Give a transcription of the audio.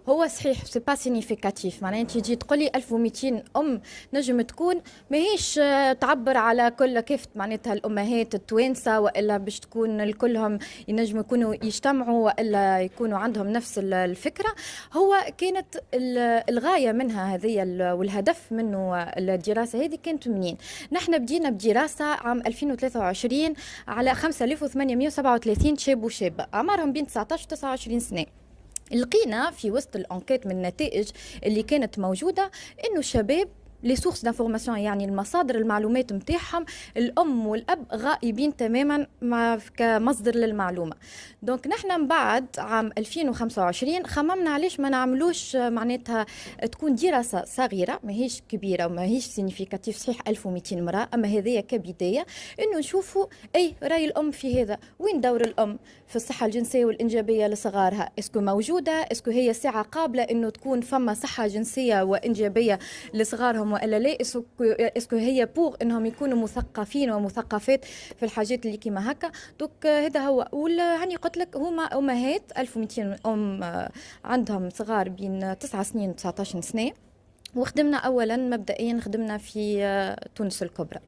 هو صحيح سي با سينيفيكاتيف، معناها انت تجي تقولي 1200 ام نجم تكون ماهيش تعبر على كل كيف معناتها الامهات التوانسه، والا باش تكون الكلهم ينجموا يكونوا يجتمعوا والا يكونوا عندهم نفس الفكره. هو كانت الغايه منها هذه والهدف منه الدراسه هذه كانت منين؟ نحن بدينا بدراسه عام 2023 على 5837 شاب وشابه اعمارهم بين 19 و 29 سنه. لقينا في وسط الانكيت من النتائج اللي كانت موجوده انه الشباب لي سورس دانفورماسيون، يعني المصادر المعلومات نتاعهم الام والاب غائبين تماما كمصدر للمعلومه. دونك نحن من بعد عام 2025 خممنا علاش ما نعملوش معناتها تكون دراسه صغيره ماهيش كبيره وماهيش سينيفيكاتيف، صحيح 1200 امراه اما هذه كبدايه انه نشوفوا اي راي الام في هذا، وين دور الام في الصحه الجنسيه والانجابيه لصغارها، اسكو موجوده، اسكو هي ساعه قابله انه تكون فما صحه جنسيه وانجابيه لصغارهم والا لا، اسكو هي بوغ انهم يكونوا مثقفين ومثقفات في الحاجات اللي كيما هكا. دوك هذا هو. هاني قلت لك هما امهات 1200 ام عندهم صغار بين 9 سنين و 19 سنه، وخدمنا اولا مبدئيا خدمنا في تونس الكبرى.